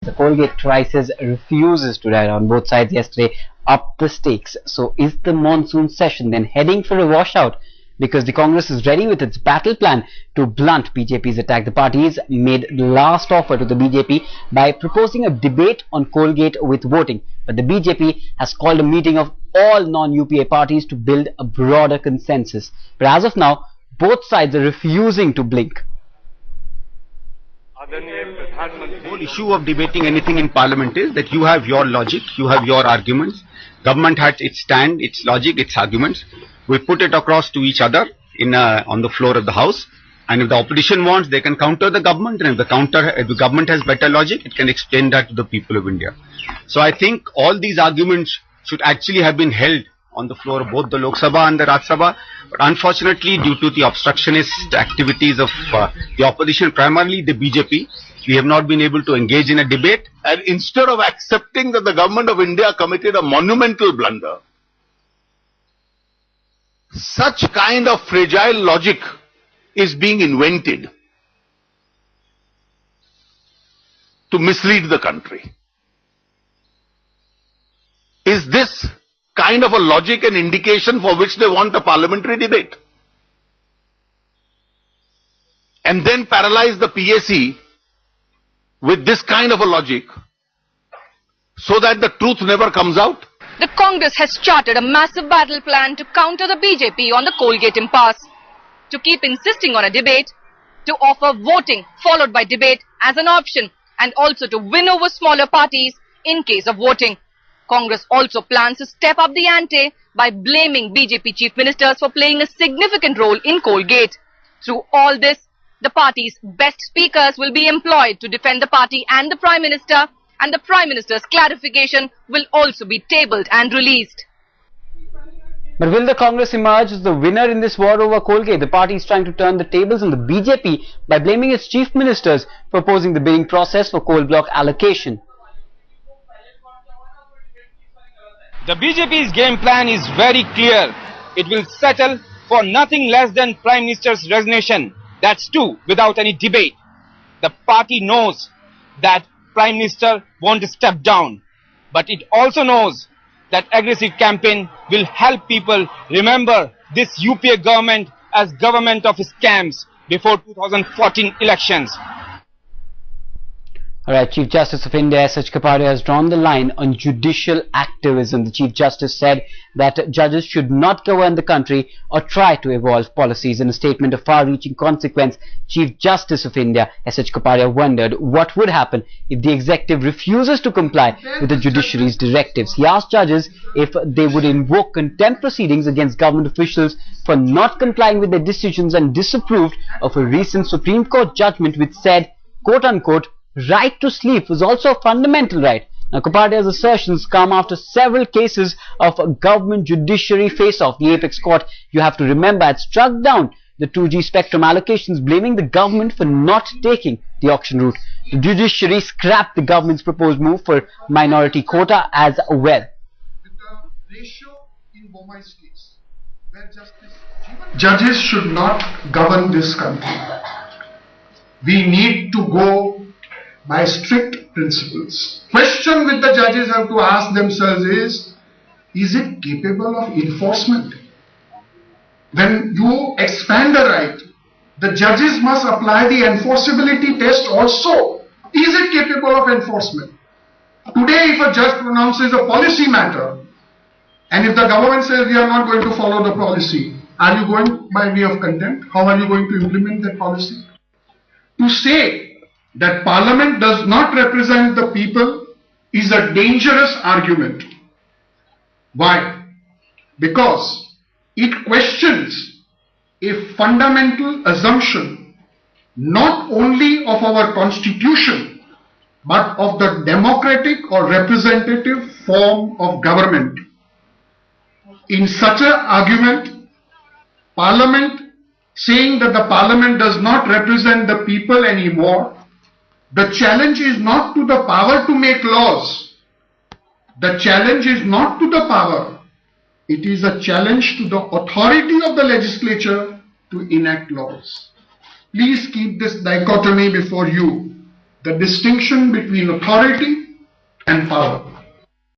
The Coalgate crisis refuses to die down. Both sides yesterday upped the stakes. So is the monsoon session then heading for a washout? Because the Congress is ready with its battle plan to blunt BJP's attack. The parties made the last offer to the BJP by proposing a debate on Coalgate with voting. But the BJP has called a meeting of all non-UPA parties to build a broader consensus. But as of now, both sides are refusing to blink. The whole issue of debating anything in Parliament is that you have your logic, you have your arguments. Government has its stand, its logic, its arguments. We put it across to each other on the floor of the House. And if the opposition wants, they can counter the government. And if the government has better logic, it can explain that to the people of India. So I think all these arguments should actually have been held on the floor of both the Lok Sabha and the Raj Sabha. But unfortunately, due to the obstructionist activities of the opposition, primarily the BJP, we have not been able to engage in a debate. And instead of accepting that the government of India committed a monumental blunder, such kind of fragile logic is being invented to mislead the country. Is this kind of a logic an indication for which they want a parliamentary debate? And then paralyze the PAC with this kind of a logic so that the truth never comes out? The Congress has charted a massive battle plan to counter the BJP on the Coalgate impasse, to keep insisting on a debate, to offer voting followed by debate as an option, and also to win over smaller parties in case of voting. Congress also plans to step up the ante by blaming BJP chief ministers for playing a significant role in Coalgate. Through all this, the party's best speakers will be employed to defend the party and the Prime Minister, and the Prime Minister's clarification will also be tabled and released. But will the Congress emerge as the winner in this war over Coalgate? The party is trying to turn the tables on the BJP by blaming its chief ministers for opposing the bidding process for coal block allocation. The BJP's game plan is very clear. It will settle for nothing less than Prime Minister's resignation. That's too, without any debate. The party knows that Prime Minister won't step down, but it also knows that aggressive campaign will help people remember this UPA government as government of scams before 2014 elections. Alright, Chief Justice of India S.H. Kapadia has drawn the line on judicial activism. The Chief Justice said that judges should not govern the country or try to evolve policies. In a statement of far-reaching consequence, Chief Justice of India S.H. Kapadia wondered what would happen if the executive refuses to comply with the judiciary's directives. He asked judges if they would invoke contempt proceedings against government officials for not complying with their decisions, and disapproved of a recent Supreme Court judgment which said, quote-unquote, right to sleep was also a fundamental right. Now, Kapadia's assertions come after several cases of government judiciary face-off. The Apex Court, you have to remember, had struck down the 2G spectrum allocations, blaming the government for not taking the auction route. The judiciary scrapped the government's proposed move for minority quota as well. Judges should not govern this country. We need to go by strict principles. Question which the judges have to ask themselves is it capable of enforcement? When you expand a right, the judges must apply the enforceability test also. Is it capable of enforcement? Today, if a judge pronounces a policy matter, and if the government says we are not going to follow the policy, are you going by way of contempt? How are you going to implement that policy? To say that Parliament does not represent the people is a dangerous argument. Why? Because it questions a fundamental assumption not only of our constitution but of the democratic or representative form of government. In such an argument, Parliament saying that the Parliament does not represent the people anymore, the challenge is not to the power to make laws. The challenge is not to the power. It is a challenge to the authority of the legislature to enact laws. Please keep this dichotomy before you. the distinction between authority and power.